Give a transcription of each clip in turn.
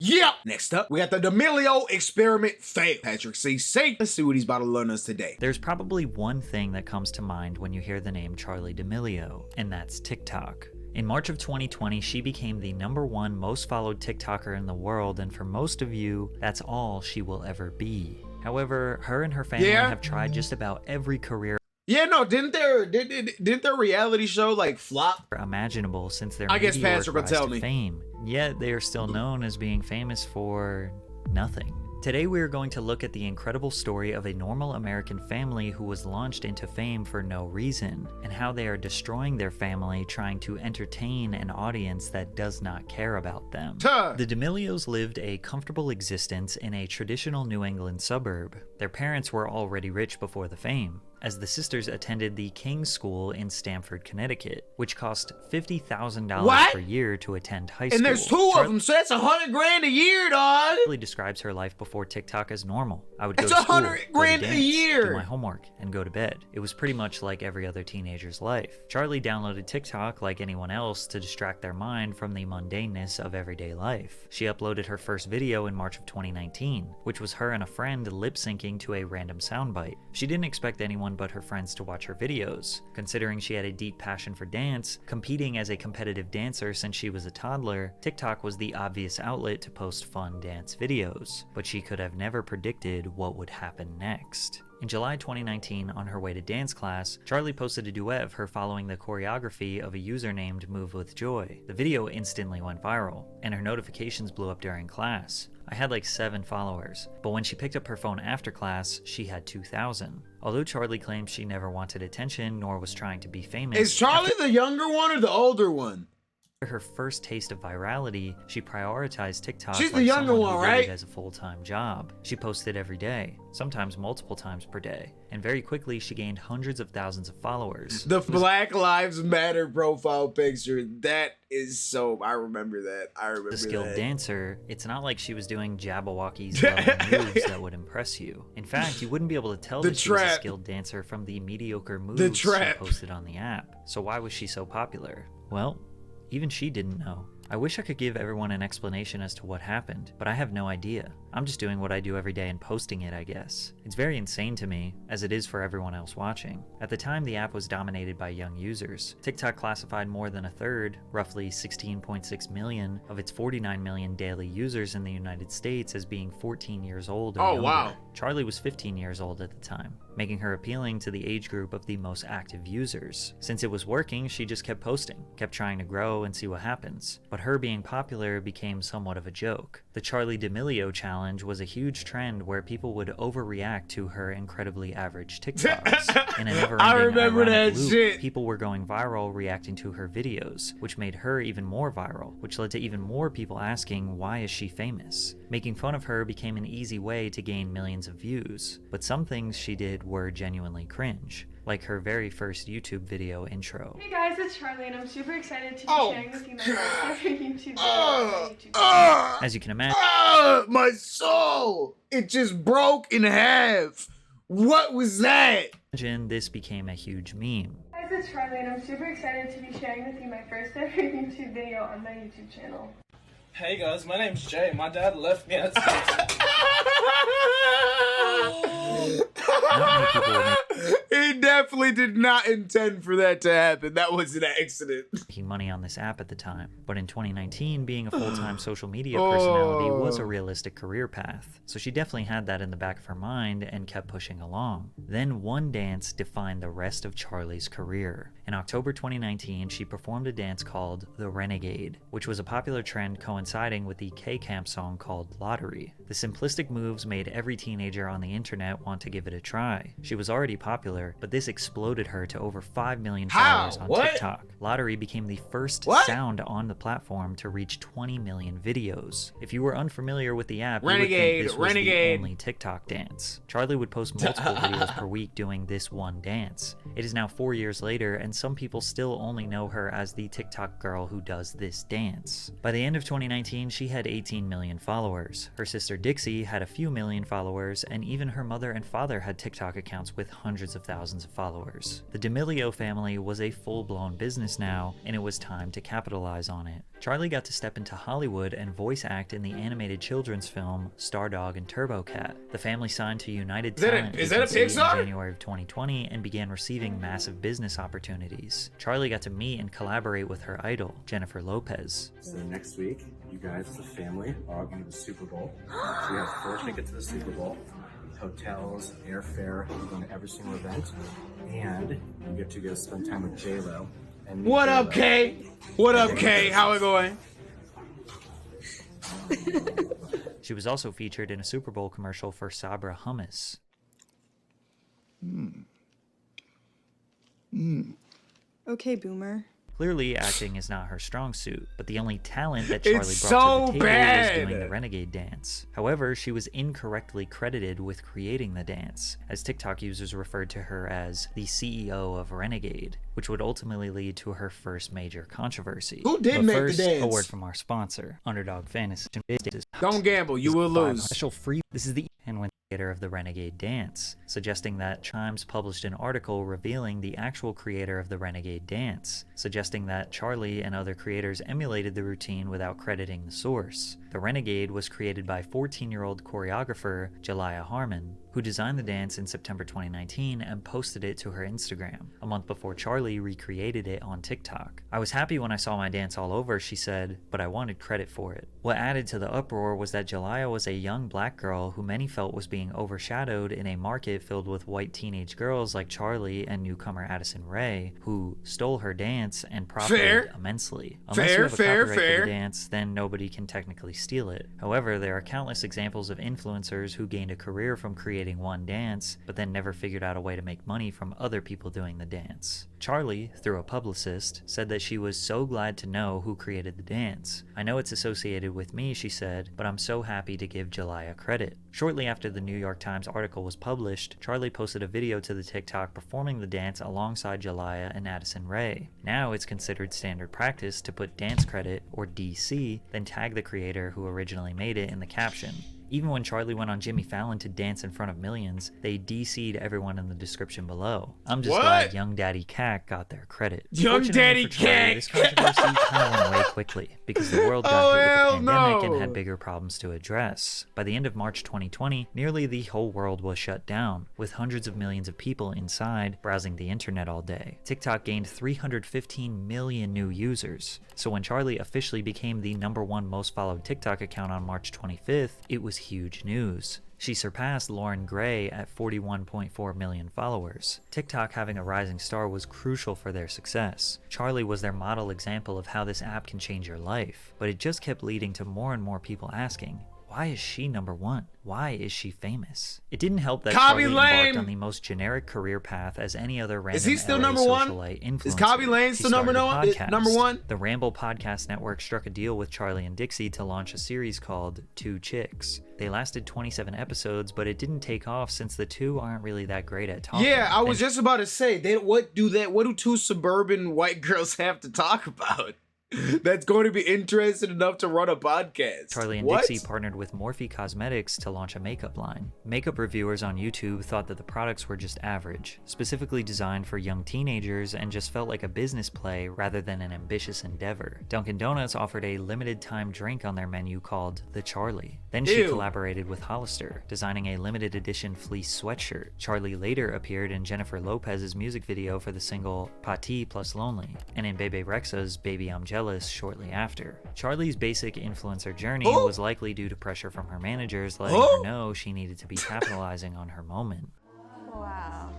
Yeah! Next up, we got the Damelio experiment fail. Patrick CC. Let's see what he's about to learn us today. There's probably one thing that comes to mind when you hear the name Charli D'Amelio, and that's TikTok. In March of 2020, she became the #1 most followed TikToker in the world, and for most of you, that's all she will ever be. However, her and her family have tried just about every career didn't their reality show like flop imaginable since their I guess meteoric Patrick will rise tell to me. fame. Yet they are still known as being famous for nothing. Today we are going to look at the incredible story of a normal American family who was launched into fame for no reason, and how they are destroying their family trying to entertain an audience that does not care about them. The D'Amelios lived a comfortable existence in a traditional New England suburb. Their parents were already rich before the fame, as the sisters attended the King's School in Stamford, Connecticut, which cost $50,000 per year to attend high school. And there's two of them, so that's $100 grand a year, dog. Charli describes her life before TikTok as normal. I would go That's to school, $100 grand go to a dance, year. do my homework, and go to bed. It was pretty much like every other teenager's life. Charli downloaded TikTok like anyone else to distract their mind from the mundaneness of everyday life. She uploaded her first video in March of 2019, which was her and a friend lip-syncing to a random soundbite. She didn't expect anyone but her friends to watch her videos. Considering she had a deep passion for dance, competing as a competitive dancer since she was a toddler, TikTok was the obvious outlet to post fun dance videos. But she could have never predicted what would happen next. In July 2019, on her way to dance class, Charli posted a duet of her following the choreography of a user named Move With Joy. The video instantly went viral, and her notifications blew up during class. I had like 7 followers, but when she picked up her phone after class, she had 2,000. Although Charli claims she never wanted attention nor was trying to be famous. Is Charli the younger one or the older one? After her first taste of virality, she prioritized TikTok She's like the younger someone one, who did right? it as a full-time job. She posted every day, sometimes multiple times per day, and very quickly she gained hundreds of thousands of followers. The Black Lives Matter profile picture, that is so, I remember that. The skilled dancer, it's not like she was doing Jabberwocky's level moves that would impress you. In fact, you wouldn't be able to tell that she was a skilled dancer from the mediocre moves she posted on the app. So why was she so popular? Well, even she didn't know. I wish I could give everyone an explanation as to what happened, but I have no idea. I'm just doing what I do every day and posting it, I guess. It's very insane to me, as it is for everyone else watching. At the time, the app was dominated by young users. TikTok classified more than a third, roughly 16.6 million, of its 49 million daily users in the United States as being 14 years old or younger. Wow. Charli was 15 years old at the time, making her appealing to the age group of the most active users. Since it was working, she just kept posting, kept trying to grow and see what happens. But her being popular became somewhat of a joke. The Charli D'Amelio challenge was a huge trend where people would overreact to her incredibly average TikToks. In a never-ending ironic loop, people were going viral reacting to her videos, which made her even more viral, which led to even more people asking, why is she famous? Making fun of her became an easy way to gain millions of views, but some things she did were genuinely cringe, like her very first YouTube video intro. Hey guys, it's Charli and I'm super excited to be sharing with you my first ever YouTube video on my YouTube channel. As you can imagine, my soul! It just broke in half. What was that? this became a huge meme. Hey guys, it's Charli and I'm super excited to be sharing with you my first ever YouTube video on my YouTube channel. Hey guys, my name's Jay. My dad left me at 6. Not many people were He definitely did not intend for that to happen. That was an accident. making money on this app at the time. But in 2019, being a full-time social media personality was a realistic career path. So she definitely had that in the back of her mind and kept pushing along. Then one dance defined the rest of Charli's career. In October 2019, she performed a dance called The Renegade, which was a popular trend coinciding with the K-Camp song called Lottery. The simplistic moves made every teenager on the internet want to give it a try. She was already popular, but this exploded her to over 5 million followers on TikTok. Lottery became the first sound on the platform to reach 20 million videos. If you were unfamiliar with the app, you would think this was the only TikTok dance. Charli would post multiple videos per week doing this one dance. It is now 4 years later, and some people still only know her as the TikTok girl who does this dance. By the end of 2019, she had 18 million followers. Her sister Dixie had a few million followers, and even her mother and father had TikTok accounts with hundreds hundreds of thousands of followers. The Damelio family was a full-blown business now, and it was time to capitalize on it. Charli got to step into Hollywood and voice act in the animated children's film Stardog and Turbo Cat. The family signed to United Talent Agency in January of 2020 and began receiving massive business opportunities. Charli got to meet and collaborate with her idol, Jennifer Lopez. So next week, you guys as a family are going to the Super Bowl. So you have 4 tickets to the Super Bowl, hotels, airfare, you're going to every single event, and you get to go spend time with J-Lo. What up, Kay? What up, Kay? How it going? She was also featured in a Super Bowl commercial for Sabra Hummus. Okay, boomer. Clearly, acting is not her strong suit, but the only talent that It's Charli brought to so the table bad. was doing the Renegade dance. However, she was incorrectly credited with creating the dance, as TikTok users referred to her as the CEO of Renegade, which would ultimately lead to her first major controversy. Who did But make first, the dance? a word from our sponsor, Underdog Fantasy. Don't gamble, you will lose. Special free. This is the and when creator of the Renegade dance, suggesting that Chimes published an article revealing the actual creator of the Renegade dance, suggesting that Charli and other creators emulated the routine without crediting the source. The Renegade was created by 14-year-old choreographer Jalaiah Harmon, who designed the dance in September 2019 and posted it to her Instagram, a month before Charli recreated it on TikTok. "I was happy when I saw my dance all over," she said, "but I wanted credit for it." What added to the uproar was that Jalaiah was a young black girl who many felt was being overshadowed in a market filled with white teenage girls like Charli and newcomer Addison Rae, who stole her dance and profited immensely. Unless you have a copyright for the dance, then nobody can technically steal it. However, there are countless examples of influencers who gained a career from creating one dance, but then never figured out a way to make money from other people doing the dance. Charli, through a publicist, said that she was so glad to know who created the dance. "I know it's associated with me," she said, "but I'm so happy to give Jalaiah credit." Shortly after the New York Times article was published, Charli posted a video to the TikTok performing the dance alongside Jalaiah and Addison Rae. Now it's considered standard practice to put dance credit, or DC, then tag the creator who originally made it in the caption. Even when Charli went on Jimmy Fallon to dance in front of millions, they DC'd everyone in the description below. I'm just glad Young Daddy Cack got their credit. Young Daddy Cack! This controversy kind of went away quickly, because the world got hit with the pandemic and had bigger problems to address. By the end of March 2020, nearly the whole world was shut down, with hundreds of millions of people inside, browsing the internet all day. TikTok gained 315 million new users. So when Charli officially became the #1 most followed TikTok account on March 25th, it was huge news. She surpassed Lauren Gray at 41.4 million followers. TikTok having a rising star was crucial for their success. Charli was their model example of how this app can change your life, but it just kept leading to more and more people asking, why is she #1? Why is she famous? It didn't help that Charli embarked on the most generic career path as any other random Is he still LA #1? socialite influencer. Is Kobby Lane still #1? The Ramble Podcast Network struck a deal with Charli and Dixie to launch a series called Two Chicks. They lasted 27 episodes, but it didn't take off since the two aren't really that great at talking. Yeah, I was just about to say, what do two suburban white girls have to talk about? That's going to be interesting enough to run a podcast. Charli and Dixie partnered with Morphe Cosmetics to launch a makeup line. Makeup reviewers on YouTube thought that the products were just average, specifically designed for young teenagers, and just felt like a business play rather than an ambitious endeavor. Dunkin' Donuts offered a limited time drink on their menu called the Charli. Then she collaborated with Hollister, designing a limited edition fleece sweatshirt. Charli later appeared in Jennifer Lopez's music video for the single Pati Plus Lonely, and in Bebe Rexha's Baby I'm Jealous shortly after. Charli's basic influencer journey was likely due to pressure from her managers letting her know she needed to be capitalizing on her moment. Wow.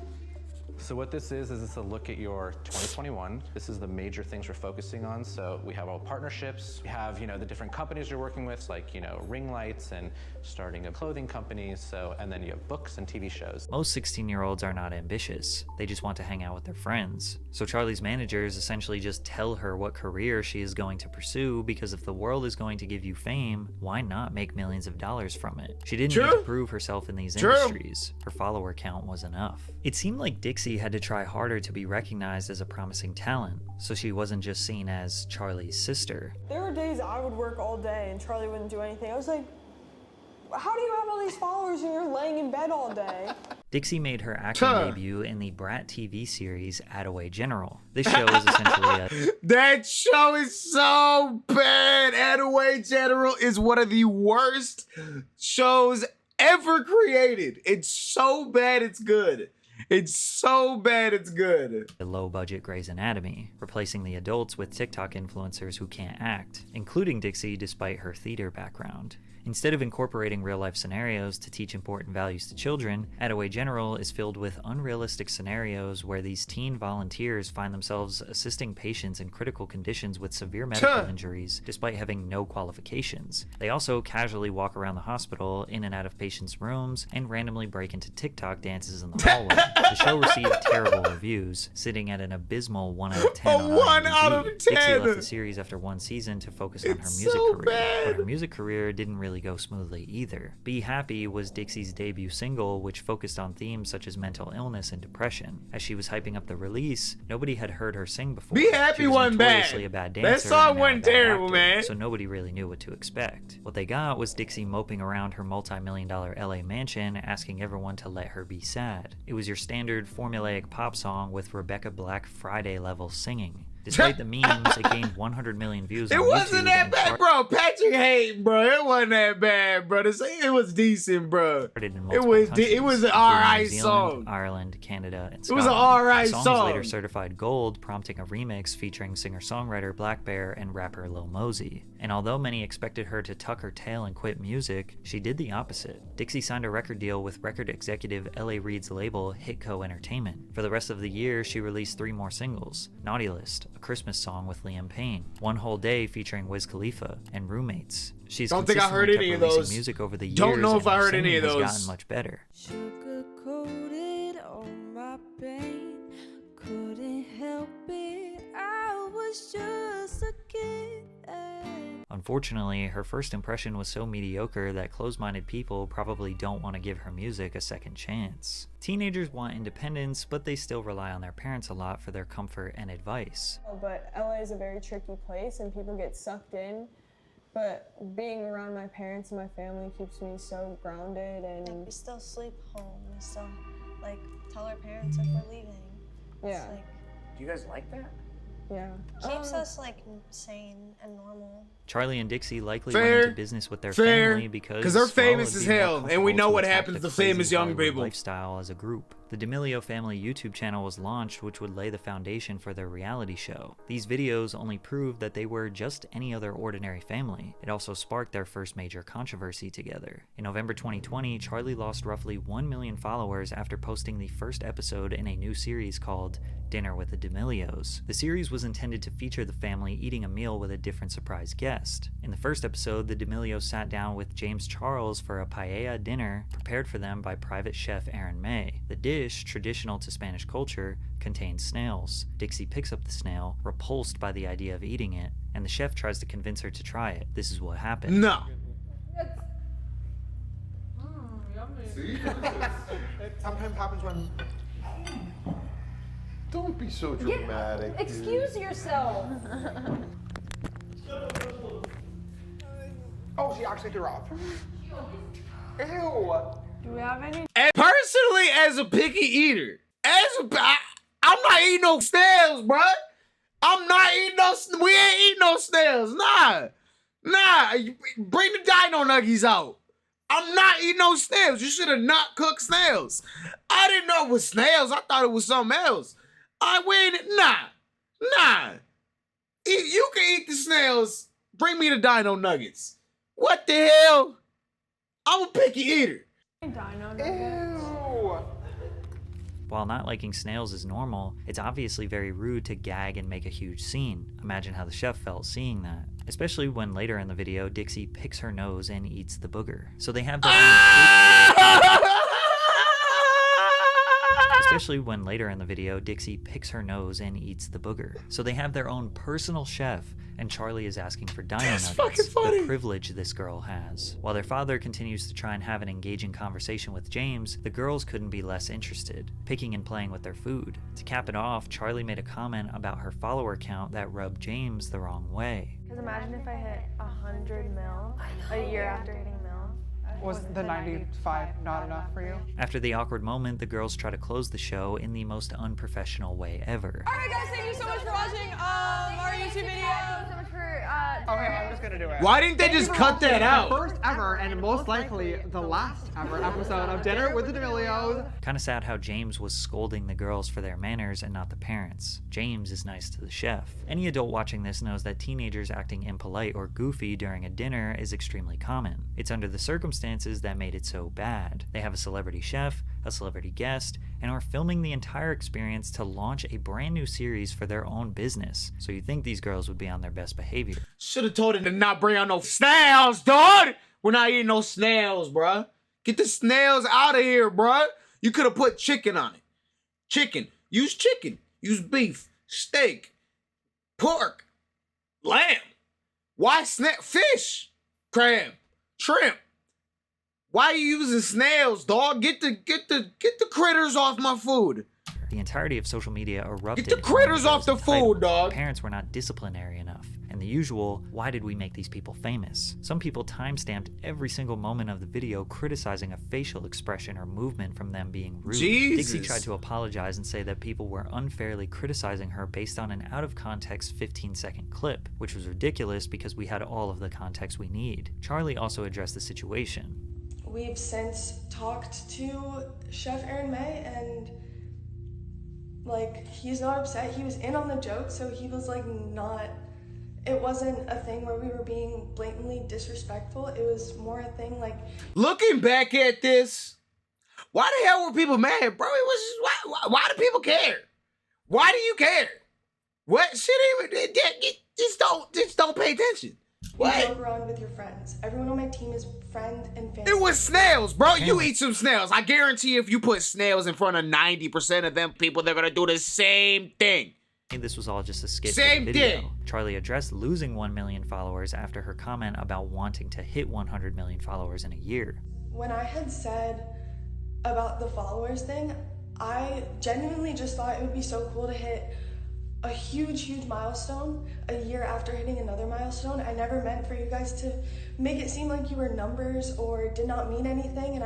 So what this is it's a look at your 2021. This is the major things we're focusing on. So we have all partnerships. We have, the different companies you're working with, like, ring lights and starting a clothing company. And then you have books and TV shows. Most 16-year-olds are not ambitious. They just want to hang out with their friends. So Charli's managers essentially just tell her what career she is going to pursue, because if the world is going to give you fame, why not make millions of dollars from it? She didn't need to prove herself in these industries. Her follower count was enough. It seemed like Dixie had to try harder to be recognized as a promising talent, so she wasn't just seen as Charli's sister. There were days I would work all day and Charli wouldn't do anything. I was like, How do you have all these followers and you're laying in bed all day? Dixie made her acting debut in the Brat TV series Attaway General. This show is essentially a... That show is so bad. Attaway General is one of the worst shows ever created. It's so bad it's good. It's so bad it's good. A low-budget Grey's Anatomy, replacing the adults with TikTok influencers who can't act, including Dixie despite her theater background. Instead of incorporating real-life scenarios to teach important values to children, Attaway General is filled with unrealistic scenarios where these teen volunteers find themselves assisting patients in critical conditions with severe medical injuries despite having no qualifications. They also casually walk around the hospital, in and out of patients' rooms, and randomly break into TikTok dances in the hallway. The show received terrible reviews, sitting at an abysmal 1 out of 10 on 1 IMDb. out of 10! Dixie left the series after 1 season to focus on her music career, but her music career didn't really go smoothly either. Be Happy was Dixie's debut single, which focused on themes such as mental illness and depression. As she was hyping up the release, nobody had heard her sing before. Be Happy wasn't bad. A bad dancer, that song and now wasn't a bad terrible, actor, man. so nobody really knew what to expect. What they got was Dixie moping around her multi-million-dollar LA mansion, asking everyone to let her be sad. It was your standard formulaic pop song with Rebecca Black Friday-level singing. Despite the memes, it gained 100 million views on YouTube. It wasn't that bad, bro. Patrick hating, bro. It wasn't that bad, bro. It was decent, bro. It was an alright song. Ireland, Canada, and Scotland. It was an alright song. The song. was later certified gold, prompting a remix featuring singer-songwriter Black Bear and rapper Lil Mosey. And although many expected her to tuck her tail and quit music, she did the opposite. Dixie signed a record deal with record executive L.A. Reid's label Hitco Entertainment. For the rest of the year, she released 3 more singles: Naughty List, a Christmas song with Liam Payne, One Whole Day featuring Wiz Khalifa, and Roommates. She's don't think I heard any of those. Music over the years, don't know if I heard any of has those. Gotten much better. Sugar-coated all my pain, couldn't help it, I was just a kid. Unfortunately, her first impression was so mediocre that closed-minded people probably don't want to give her music a second chance. Teenagers want independence, but they still rely on their parents a lot for their comfort and advice. But LA is a very tricky place and people get sucked in. But being around my parents and my family keeps me so grounded, and we still sleep home. We still tell our parents if we're leaving. Yeah. Do you guys like that? Yeah. Keeps us sane and normal. Charlie and Dixie likely went into business with their family because they're famous as it'd be more hell, and we know comfortable what to adopt happens the to famous crazy young Hollywood people. Lifestyle as a group. The Damelio family YouTube channel was launched, which would lay the foundation for their reality show. These videos only proved that they were just any other ordinary family. It also sparked their first major controversy together. In November 2020, Charlie lost roughly 1 million followers after posting the first episode in a new series called Dinner with the Damelios. The series was intended to feature the family eating a meal with a different surprise guest. In the first episode, the Damelios sat down with James Charles for a paella dinner prepared for them by private chef Aaron May. The dish, traditional to Spanish culture, contains snails. Dixie picks up the snail, repulsed by the idea of eating it, and the chef tries to convince her to try it. This is what happens. No. See? It sometimes happens when... Don't be so dramatic. Excuse yourself. Oh, she actually threw up. Ew. do we have any? And personally, as a picky eater, I'm not eating no snails, bruh. I'm not eating we ain't eating no snails. Nah. Bring the dino nuggies out. I'm not eating no snails. You should have not cooked snails. I didn't know it was snails. I thought it was something else. Nah. You can eat the snails. Bring me the dino nuggets. What the hell? I'm a picky eater. Dino nuggets. Ew. While not liking snails is normal, it's obviously very rude to gag and make a huge scene. Imagine how the chef felt seeing that. Especially when later in the video, Dixie picks her nose and eats the booger. So they have their own... Especially when later in the video, Dixie picks her nose and eats the booger. So they have their own personal chef, and Charlie is asking for dino nuggets, the privilege this girl has. While their father continues to try and have an engaging conversation with James, the girls couldn't be less interested, picking and playing with their food. To cap it off, Charlie made a comment about her follower count that rubbed James the wrong way. Because imagine if I hit 100 mil a year after hitting mil. Was the 95 not enough for you? After the awkward moment, the girls try to close the show in the most unprofessional way ever. Alright guys, thank you so much for watching our YouTube video. Thank you so much for Okay, I'm just gonna do it. Why didn't they just cut that out? First ever, and most likely the last ever episode of Dinner with the Damelios. Kinda sad how James was scolding the girls for their manners and not the parents. James is nice to the chef. Any adult watching this knows that teenagers acting impolite or goofy during a dinner is extremely common. It's under the circumstances that made it so bad. They have a celebrity chef, a celebrity guest, and are filming the entire experience to launch a brand new series for their own business. So you'd think these girls would be on their best behavior. Should have told him to not bring out no snails, dog. We're not eating no snails, bruh. Get the snails out of here, bruh. You could have put chicken on it. Chicken. Use chicken. Use beef. Steak. Pork. Lamb. Why fish? Crab. Shrimp. Why are you using snails, dog? Get the critters off my food. The entirety of social media erupted. Get the critters off the food, dog. Parents were not disciplinary enough. And the usual, why did we make these people famous? Some people time-stamped every single moment of the video criticizing a facial expression or movement from them being rude. Jesus. Dixie tried to apologize and say that people were unfairly criticizing her based on an out-of-context 15-second clip, which was ridiculous because we had all of the context we need. Charlie also addressed the situation. We've since talked to Chef Aaron May, and like, he's not upset. He was in on the joke, so he was like it wasn't a thing where we were being blatantly disrespectful. It was more a thing like... Looking back at this, why the hell were people mad, bro? It was why do people care? Why do you care? What shit even just don't pay attention. What? You joke around with your friends. Everyone on my team is friend and family. It was snails, bro. You eat some snails. I guarantee if you put snails in front of 90% of them people, they're gonna do the same thing. This was all just a skit Same for the video. thing. Charlie addressed losing 1 million followers after her comment about wanting to hit 100 million followers in a year. When I had said about the followers thing, I genuinely just thought it would be so cool to hit a huge milestone a year after hitting another milestone. I never meant for you guys to make it seem like you were numbers or did not mean anything, and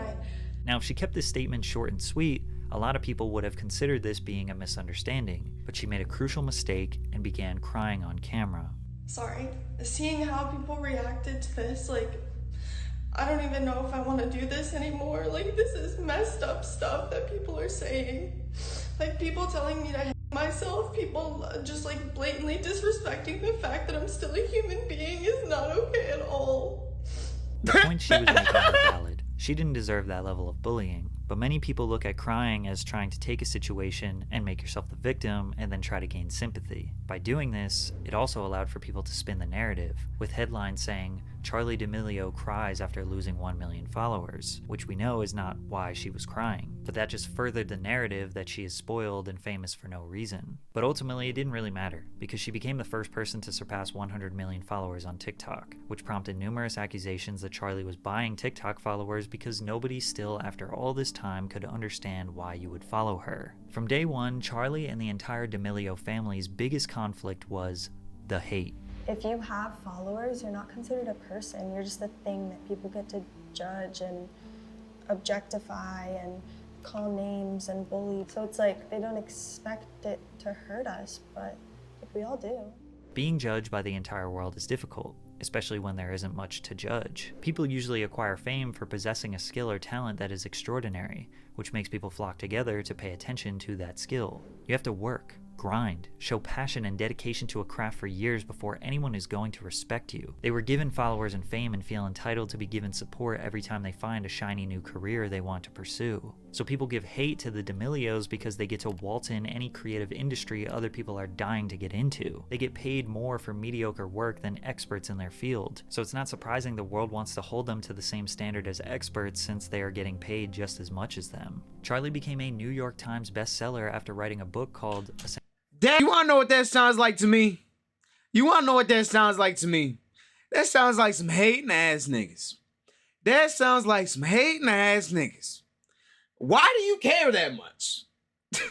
Now, if she kept this statement short and sweet, a lot of people would have considered this being a misunderstanding, but she made a crucial mistake and began crying on camera. sorry. Seeing how people reacted to this, like, I don't even know if I want to do this anymore. Like, this is messed up stuff that people are saying. Like, people telling me to hate myself, people just like blatantly disrespecting the fact that I'm still a human being is not okay at all. The point she was making was valid. She didn't deserve that level of bullying, but many people look at crying as trying to take a situation and make yourself the victim and then try to gain sympathy. By doing this, it also allowed for people to spin the narrative, with headlines saying, Charli D'Amelio cries after losing 1 million followers, which we know is not why she was crying, but that just furthered the narrative that she is spoiled and famous for no reason. But ultimately, it didn't really matter, because she became the first person to surpass 100 million followers on TikTok, which prompted numerous accusations that Charli was buying TikTok followers because nobody still, after all this time, could understand why you would follow her. From day one, Charli and the entire D'Amelio family's biggest conflict was the hate. If you have followers, you're not considered a person. You're just a thing that people get to judge and objectify and call names and bully. So it's like they don't expect it to hurt us, but we all do. Being judged by the entire world is difficult, especially when there isn't much to judge. People usually acquire fame for possessing a skill or talent that is extraordinary, which makes people flock together to pay attention to that skill. You have to work, grind, show passion and dedication to a craft for years before anyone is going to respect you. They were given followers and fame and feel entitled to be given support every time they find a shiny new career they want to pursue. So people give hate to the D'Amelios because they get to waltz in any creative industry other people are dying to get into. They get paid more for mediocre work than experts in their field. So it's not surprising the world wants to hold them to the same standard as experts since they are getting paid just as much as them. Charli became a New York Times bestseller after writing a book called Damn, you wanna know what that sounds like to me? You wanna know what that sounds like to me? That sounds like some hating ass niggas. That sounds like some hating ass niggas. Why do you care that much?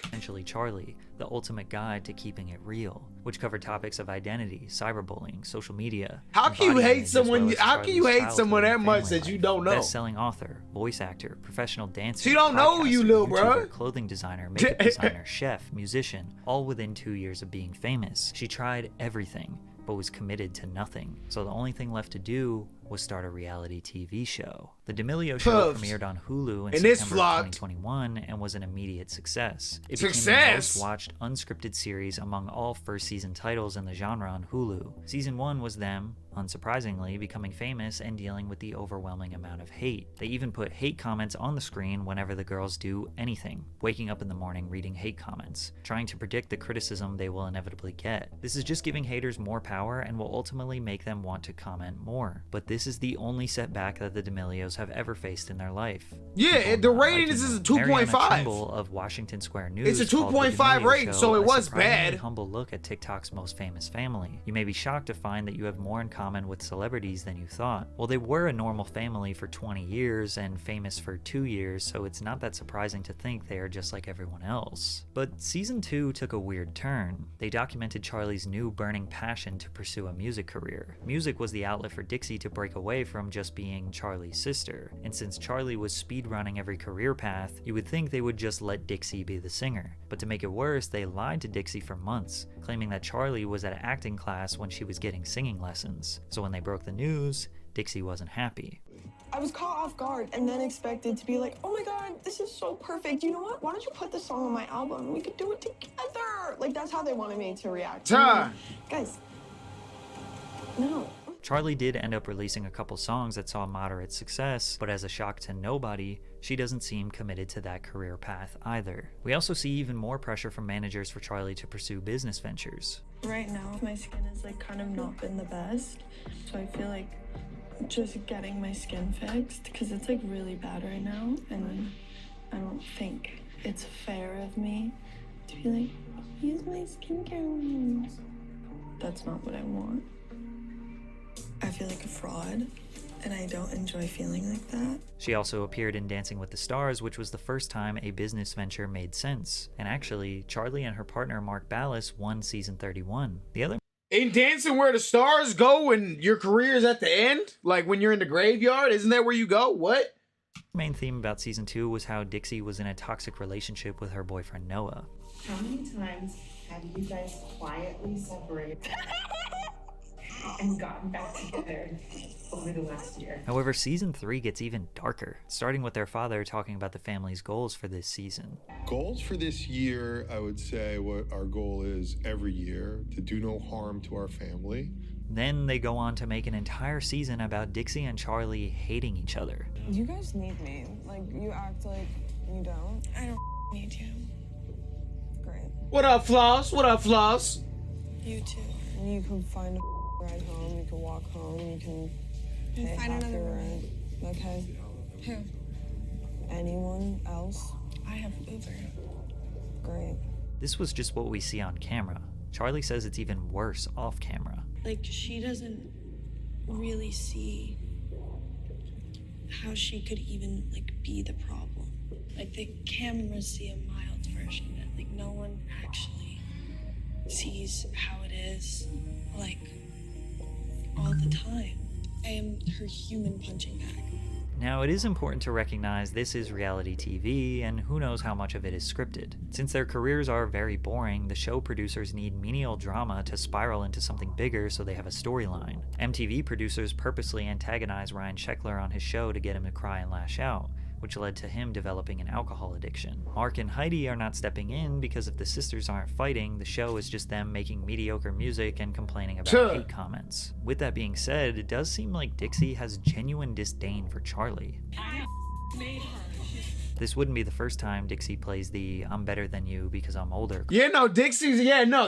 Essentially Charli, the ultimate guide to keeping it real. which covered topics of identity, cyberbullying, social media. How can you hate someone? How can you hate Charlie's someone that childhood much and that family you life. don't know? Best-selling author, voice actor, professional dancer. She don't know you, podcaster, little YouTuber, bruh. clothing designer, makeup designer, chef, musician, all within 2 years of being famous. She tried everything, but was committed to nothing. So the only thing left to do was start a reality TV show. The Damelio show Puffs. premiered on Hulu in And this September flopped. of 2021 and was an immediate success. It Success? became the most watched unscripted series among all first season titles in the genre on Hulu. Season 1 was them, unsurprisingly, becoming famous and dealing with the overwhelming amount of hate. They even put hate comments on the screen whenever the girls do anything, waking up in the morning reading hate comments, trying to predict the criticism they will inevitably get. This is just giving haters more power and will ultimately make them want to comment more. But this is the only setback that the Damelios have ever faced in their life. Yeah, People the not rating liking is a them. Mariana 2.5. Trimble of Washington Square News It's a called The 2.5 Damelio rating, Show so it a was surprisingly bad. humble look at TikTok's most famous family. You may be shocked to find that you have more in common with celebrities than you thought. Well, they were a normal family for 20 years and famous for 2 years, so it's not that surprising to think they are just like everyone else. But season 2 took a weird turn. They documented Charlie's new burning passion to pursue a music career. Music was the outlet for Dixie to break away from just being Charlie's sister, and since Charlie was speedrunning every career path, you would think they would just let Dixie be the singer. But to make it worse, they lied to Dixie for months, claiming that Charlie was at acting class when she was getting singing lessons. So when they broke the news, Dixie wasn't happy. I was caught off guard and then expected to be like, oh my god, this is so perfect. You know what? Why don't you put this song on my album? We could do it together. Like, that's how they wanted me to react. Guys, no. Charlie did end up releasing a couple songs that saw moderate success, but as a shock to nobody, she doesn't seem committed to that career path either. We also see even more pressure from managers for Charlie to pursue business ventures. Right now, my skin has like kind of not been the best. So I feel like just getting my skin fixed, because it's like really bad right now. And I don't think it's fair of me to be like, use my skincare. That's not what I want. I feel like a fraud, and I don't enjoy feeling like that. She also appeared in Dancing with the Stars, which was the first time a business venture made sense. And actually, Charlie and her partner Mark Ballas won season 31. The other In Dancing Where the Stars Go when your career is at the end? Like when you're in the graveyard? Isn't that where you go? What? main theme about season 2 was how Dixie was in a toxic relationship with her boyfriend Noah. How many times have you guys quietly separated and gotten back together over the last year? However, season 3 gets even darker, starting with their father talking about the family's goals for this season. Goals for this year, I would say what our goal is every year, to do no harm to our family. Then they go on to make an entire season about Dixie and Charlie hating each other. You guys need me. Like, you act like you don't. I don't need you. Great. What up, Floss? What up, Floss? You too. You can find a ride home, you can walk home, you can pay find half another your ride. rent. Okay? Who? Anyone else? I have Uber. Great. This was just what we see on camera. Charlie says it's even worse off camera. Like, she doesn't really see how she could even, like, be the problem. Like, the cameras see a mild version of it. Like, no one actually sees how it is, like, all the time. I am her human punching bag. Now, it is important to recognize this is reality TV, and who knows how much of it is scripted. Since their careers are very boring, the show producers need menial drama to spiral into something bigger so they have a storyline. MTV producers purposely antagonize Ryan Sheckler on his show to get him to cry and lash out, which led to him developing an alcohol addiction. Mark and Heidi are not stepping in because if the sisters aren't fighting, the show is just them making mediocre music and complaining about hate comments. With that being said, it does seem like Dixie has genuine disdain for Charlie. This wouldn't be the first time Dixie plays the "I'm better than you because I'm older" Yeah, no, Dixie's,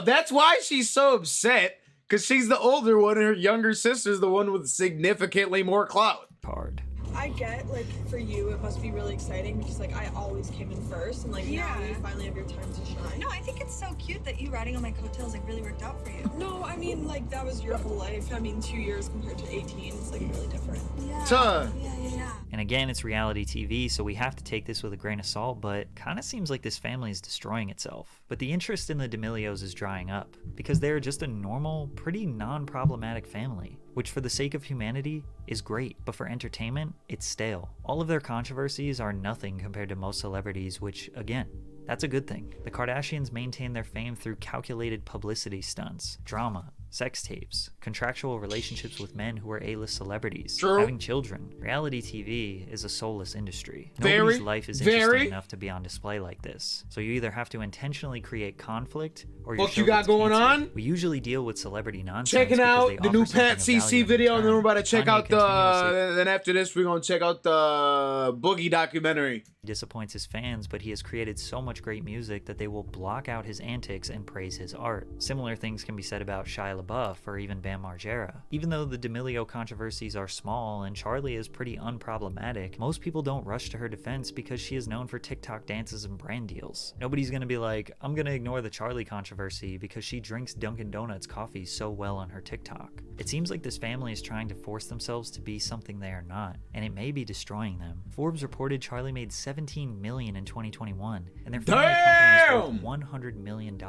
that's why she's so upset, because she's the older one and her younger sister's the one with significantly more clout. card. I get, like, for you, it must be really exciting because, like, I always came in first, and, like, now you finally have your time to shine. No, I think it's so cute that you riding on my coattails, like, really worked out for you. No, I mean, like, that was your whole life. I mean, 2 years compared to 18, it's, like, really different. Yeah. Yeah. And again, it's reality TV, so we have to take this with a grain of salt, but kind of seems like this family is destroying itself. But the interest in the Damelios is drying up, because they're just a normal, pretty non-problematic family, which for the sake of humanity is great, but for entertainment, it's stale. All of their controversies are nothing compared to most celebrities, which, again, that's a good thing. The Kardashians maintain their fame through calculated publicity stunts, drama, sex tapes, contractual relationships with men who are A-list celebrities, having children. Reality TV is a soulless industry. Nobody's life is interesting enough to be on display like this. So you either have to intentionally create conflict, or your show gets canceled. We usually deal with celebrity nonsense. Checking out the new Pat CC CC video, and then we're about to check Kanye out the. Then after this, we're gonna check out the Boogie documentary. He disappoints his fans, but he has created so much great music that they will block out his antics and praise his art. Similar things can be said about Shia LaBeouf or even Bam Margera. Even though the Damelio controversies are small and Charlie is pretty unproblematic, most people don't rush to her defense because she is known for TikTok dances and brand deals. Nobody's gonna be like, I'm gonna ignore the Charlie controversy because she drinks Dunkin' Donuts coffee so well on her TikTok. It seems like this family is trying to force themselves to be something they are not, and it may be destroying them. Forbes reported Charlie made $17 million in 2021, and their family company is worth $100 million.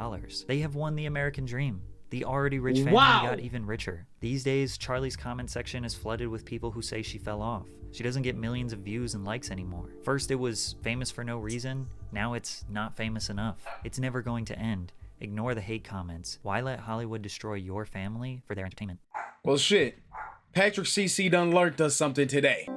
They have won the American dream. The already rich family got even richer. These days, Charlie's comment section is flooded with people who say she fell off. She doesn't get millions of views and likes anymore. First it was famous for no reason, now it's not famous enough. It's never going to end. Ignore the hate comments. Why let Hollywood destroy your family for their entertainment? Well, shit. Patrick CC done learned us something today.